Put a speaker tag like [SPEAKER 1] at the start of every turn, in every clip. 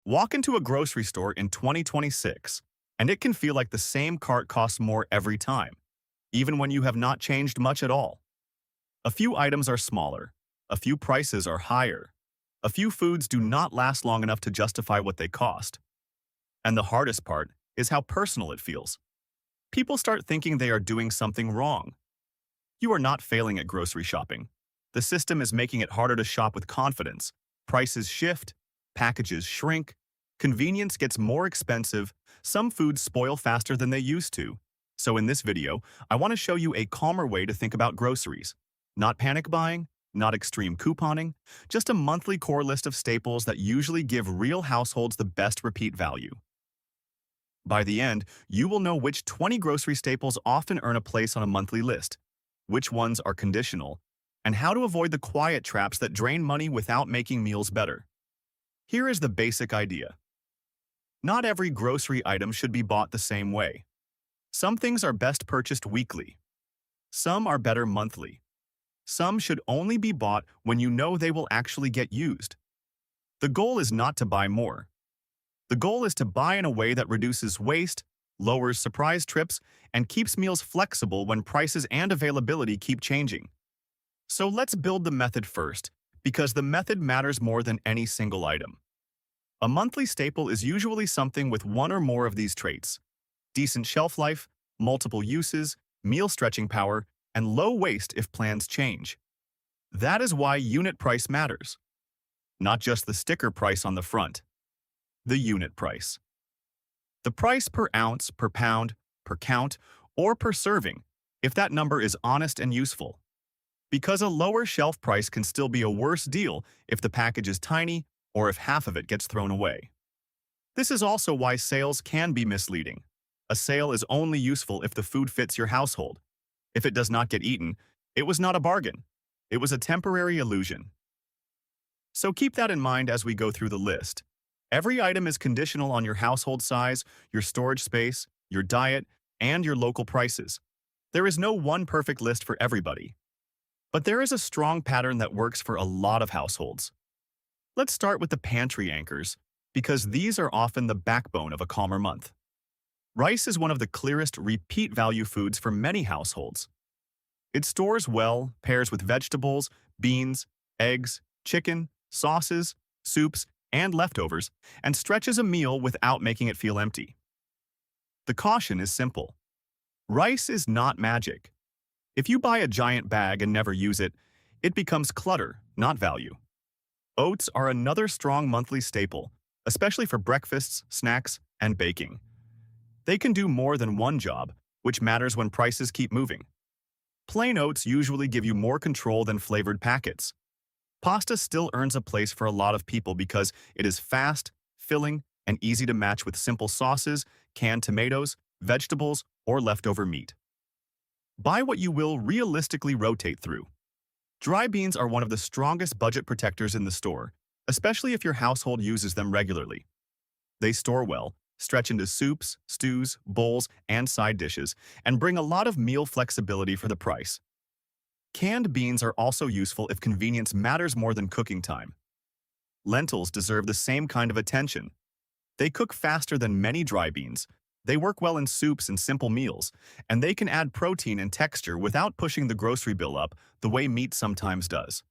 [SPEAKER 1] Walk into a grocery store in 2026, and it can feel like the same cart costs more every time, even when you have not changed much at all. A few items are smaller, a few prices are higher, a few foods do not last long enough to justify what they cost. And the hardest part is how personal it feels. People start thinking they are doing something wrong. You are not failing at grocery shopping. The system is making it harder to shop with confidence. Prices shift, packages shrink, convenience gets more expensive, some foods spoil faster than they used to. So in this video, I want to show you a calmer way to think about groceries. Not panic buying, not extreme couponing, just a monthly core list of staples that usually give real households the best repeat value. By the end, you will know which 20 grocery staples often earn a place on a monthly list, which ones are conditional, and how to avoid the quiet traps that drain money without making meals better. Here is the basic idea. Not every grocery item should be bought the same way. Some things are best purchased weekly. Some are better monthly. Some should only be bought when you know they will actually get used. The goal is not to buy more. The goal is to buy in a way that reduces waste, lowers surprise trips, and keeps meals flexible when prices and availability keep changing. So let's build the method first, because the method matters more than any single item. A monthly staple is usually something with one or more of these traits: decent shelf life, multiple uses, meal stretching power, and low waste if plans change. That is why unit price matters. Not just the sticker price on the front. The unit price. The price per ounce, per pound, per count, or per serving, if that number is honest and useful. Because a lower shelf price can still be a worse deal if the package is tiny or if half of it gets thrown away. This is also why sales can be misleading. A sale is only useful if the food fits your household. If it does not get eaten, it was not a bargain. It was a temporary illusion. So keep that in mind as we go through the list. Every item is conditional on your household size, your storage space, your diet, and your local prices. There is no one perfect list for everybody. But there is a strong pattern that works for a lot of households. Let's start with the pantry anchors, because these are often the backbone of a calmer month. Rice is one of the clearest repeat value foods for many households. It stores well, pairs with vegetables, beans, eggs, chicken, sauces, soups, and leftovers, and stretches a meal without making it feel empty. The caution is simple. Rice is not magic. If you buy a giant bag and never use it, it becomes clutter, not value. Oats are another strong monthly staple, especially for breakfasts, snacks, and baking. They can do more than one job, which matters when prices keep moving. Plain oats usually give you more control than flavored packets. Pasta still earns a place for a lot of people because it is fast, filling, and easy to match with simple sauces, canned tomatoes, vegetables, or leftover meat. Buy what you will realistically rotate through. Dry beans are one of the strongest budget protectors in the store, especially if your household uses them regularly. They store well, stretch into soups, stews, bowls, and side dishes, and bring a lot of meal flexibility for the price. Canned beans are also useful if convenience matters more than cooking time. Lentils deserve the same kind of attention. They cook faster than many dry beans, they work well in soups and simple meals, and they can add protein and texture without pushing the grocery bill up the way meat sometimes does.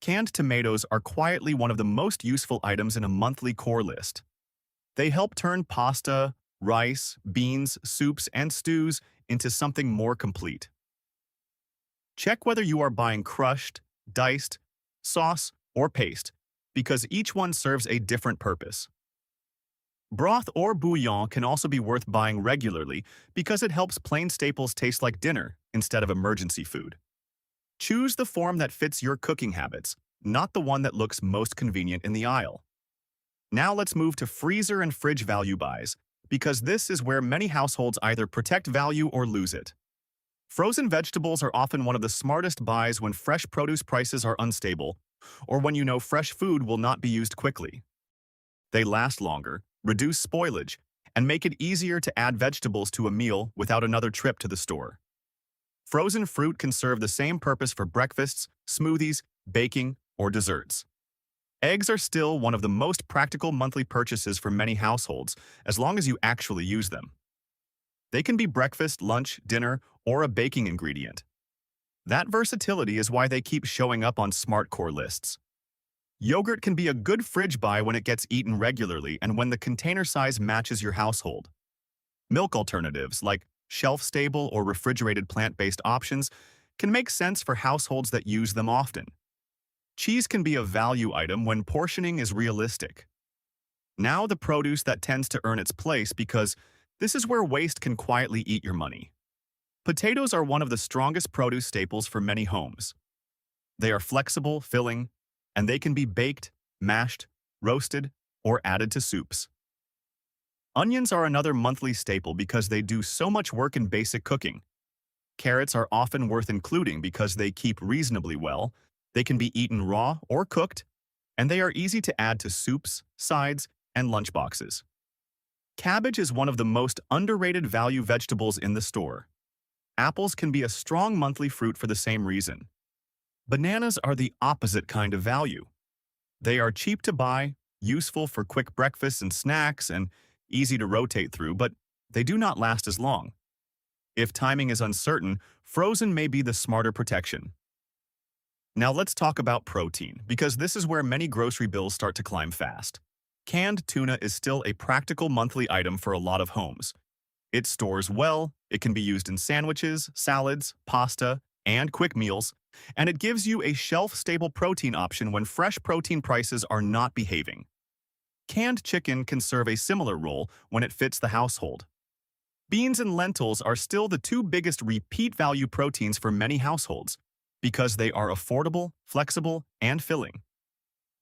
[SPEAKER 1] Canned tomatoes are quietly one of the most useful items in a monthly core list. They help turn pasta, rice, beans, soups, and stews into something more complete. Check whether you are buying crushed, diced, sauce, or paste, because each one serves a different purpose. Broth or bouillon can also be worth buying regularly because it helps plain staples taste like dinner instead of emergency food. Choose the form that fits your cooking habits, not the one that looks most convenient in the aisle. Now let's move to freezer and fridge value buys, because this is where many households either protect value or lose it. Frozen vegetables are often one of the smartest buys when fresh produce prices are unstable, or when you know fresh food will not be used quickly. They last longer, reduce spoilage, and make it easier to add vegetables to a meal without another trip to the store. Frozen fruit can serve the same purpose for breakfasts, smoothies, baking, or desserts. Eggs are still one of the most practical monthly purchases for many households, as long as you actually use them. They can be breakfast, lunch, dinner, or a baking ingredient. That versatility is why they keep showing up on SmartCore lists. Yogurt can be a good fridge buy when it gets eaten regularly and when the container size matches your household. Milk alternatives, like shelf-stable or refrigerated plant-based options, can make sense for households that use them often. Cheese can be a value item when portioning is realistic. Now the produce that tends to earn its place because this is where waste can quietly eat your money. Potatoes are one of the strongest produce staples for many homes. They are flexible, filling, and they can be baked, mashed, roasted, or added to soups. Onions are another monthly staple because they do so much work in basic cooking. Carrots are often worth including because they keep reasonably well, they can be eaten raw or cooked, and they are easy to add to soups, sides, and lunchboxes. Cabbage is one of the most underrated value vegetables in the store. Apples can be a strong monthly fruit for the same reason. Bananas are the opposite kind of value. They are cheap to buy, useful for quick breakfasts and snacks, and easy to rotate through, but they do not last as long. If timing is uncertain, frozen may be the smarter protection. Now let's talk about protein, because this is where many grocery bills start to climb fast. Canned tuna is still a practical monthly item for a lot of homes. It stores well, it can be used in sandwiches, salads, pasta, and quick meals, and it gives you a shelf-stable protein option when fresh protein prices are not behaving. Canned chicken can serve a similar role when it fits the household. Beans and lentils are still the two biggest repeat value proteins for many households because they are affordable, flexible, and filling.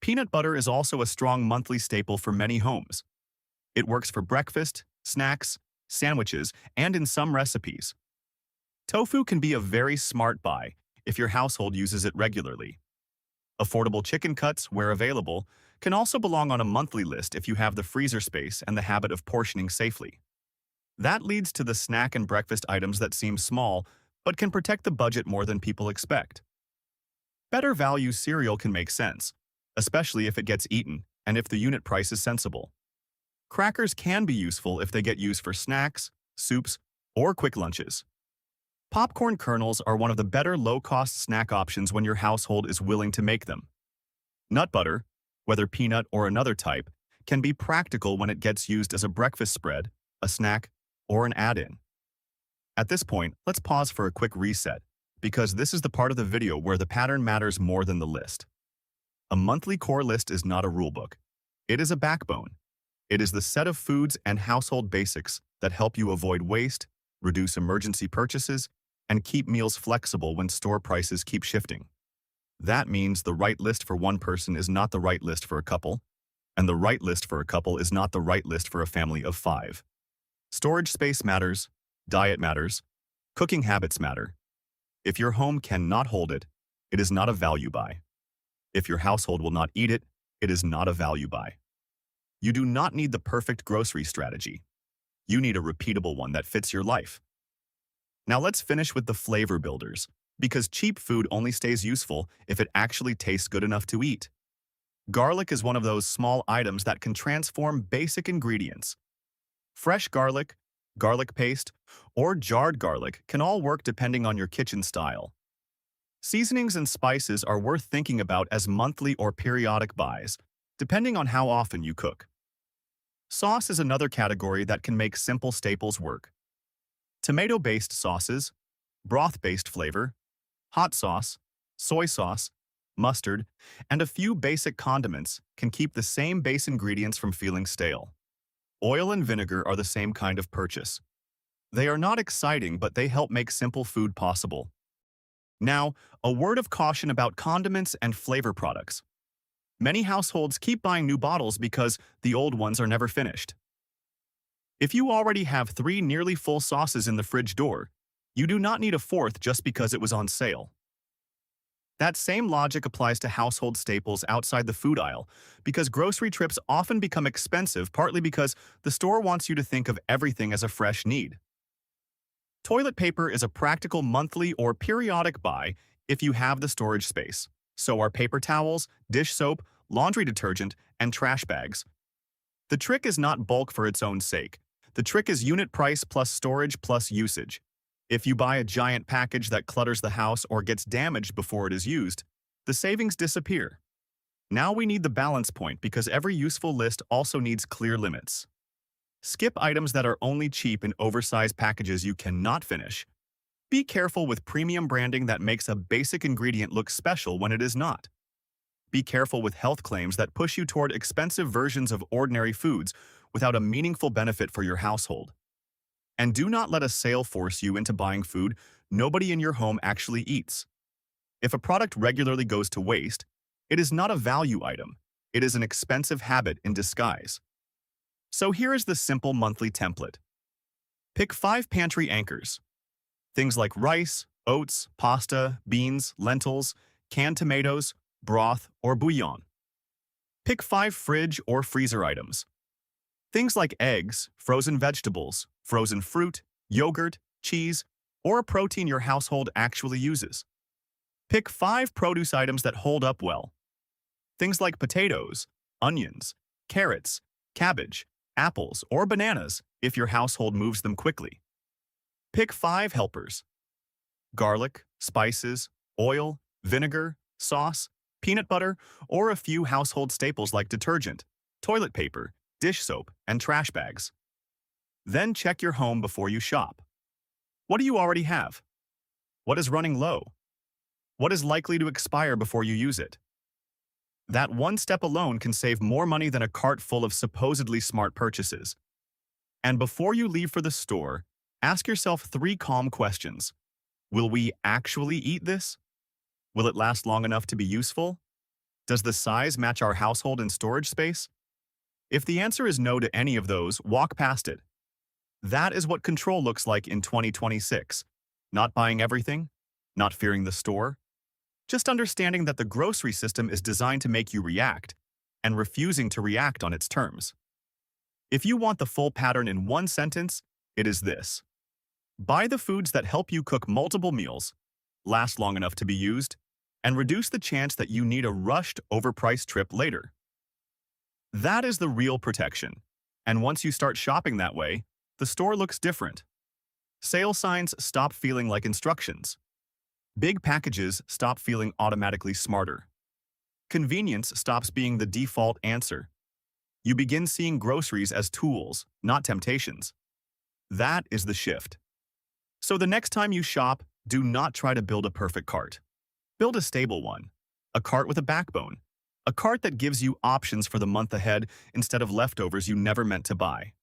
[SPEAKER 1] Peanut butter is also a strong monthly staple for many homes. It works for breakfast, snacks, sandwiches, and in some recipes. Tofu can be a very smart buy if your household uses it regularly. Affordable chicken cuts, where available, can also belong on a monthly list if you have the freezer space and the habit of portioning safely. That leads to the snack and breakfast items that seem small but can protect the budget more than people expect. Better value cereal can make sense, especially if it gets eaten and if the unit price is sensible. Crackers can be useful if they get used for snacks, soups, or quick lunches. Popcorn kernels are one of the better low-cost snack options when your household is willing to make them. Nut butter, whether peanut or another type, can be practical when it gets used as a breakfast spread, a snack, or an add-in. At this point, let's pause for a quick reset, because this is the part of the video where the pattern matters more than the list. A monthly core list is not a rulebook. It is a backbone. It is the set of foods and household basics that help you avoid waste, reduce emergency purchases, and keep meals flexible when store prices keep shifting. That means the right list for one person is not the right list for a couple, and the right list for a couple is not the right list for a family of 5. Storage space matters, diet matters, cooking habits matter. If your home cannot hold it, it is not a value buy. If your household will not eat it, it is not a value buy. You do not need the perfect grocery strategy. You need a repeatable one that fits your life. Now let's finish with the flavor builders, because cheap food only stays useful if it actually tastes good enough to eat. Garlic is one of those small items that can transform basic ingredients. Fresh garlic, garlic paste, or jarred garlic can all work depending on your kitchen style. Seasonings and spices are worth thinking about as monthly or periodic buys, depending on how often you cook. Sauce is another category that can make simple staples work. Tomato-based sauces, broth-based flavor, hot sauce, soy sauce, mustard, and a few basic condiments can keep the same base ingredients from feeling stale. Oil and vinegar are the same kind of purchase. They are not exciting, but they help make simple food possible. Now, a word of caution about condiments and flavor products. Many households keep buying new bottles because the old ones are never finished. If you already have 3 nearly full sauces in the fridge door, you do not need a 4th just because it was on sale. That same logic applies to household staples outside the food aisle, because grocery trips often become expensive partly because the store wants you to think of everything as a fresh need. Toilet paper is a practical monthly or periodic buy if you have the storage space. So are paper towels, dish soap, laundry detergent, and trash bags. The trick is not bulk for its own sake. The trick is unit price plus storage plus usage. If you buy a giant package that clutters the house or gets damaged before it is used, the savings disappear. Now we need the balance point because every useful list also needs clear limits. Skip items that are only cheap in oversized packages you cannot finish. Be careful with premium branding that makes a basic ingredient look special when it is not. Be careful with health claims that push you toward expensive versions of ordinary foods without a meaningful benefit for your household. And do not let a sale force you into buying food nobody in your home actually eats. If a product regularly goes to waste, it is not a value item. It is an expensive habit in disguise. So here is the simple monthly template. Pick 5 pantry anchors. Things like rice, oats, pasta, beans, lentils, canned tomatoes, broth, or bouillon. Pick 5 fridge or freezer items. Things like eggs, frozen vegetables, frozen fruit, yogurt, cheese, or a protein your household actually uses. Pick 5 produce items that hold up well. Things like potatoes, onions, carrots, cabbage, apples, or bananas if your household moves them quickly. Pick 5 helpers. Garlic, spices, oil, vinegar, sauce, peanut butter, or a few household staples like detergent, toilet paper, dish soap, and trash bags. Then check your home before you shop. What do you already have? What is running low? What is likely to expire before you use it? That one step alone can save more money than a cart full of supposedly smart purchases. And before you leave for the store, ask yourself 3 calm questions. Will we actually eat this? Will it last long enough to be useful? Does the size match our household and storage space? If the answer is no to any of those, walk past it. That is what control looks like in 2026. Not buying everything, not fearing the store, just understanding that the grocery system is designed to make you react and refusing to react on its terms. If you want the full pattern in one sentence, it is this. Buy the foods that help you cook multiple meals, last long enough to be used, and reduce the chance that you need a rushed, overpriced trip later. That is the real protection. And once you start shopping that way, the store looks different. Sale signs stop feeling like instructions. Big packages stop feeling automatically smarter. Convenience stops being the default answer. You begin seeing groceries as tools, not temptations. That is the shift. So the next time you shop, do not try to build a perfect cart. Build a stable one. A cart with a backbone. A cart that gives you options for the month ahead instead of leftovers you never meant to buy.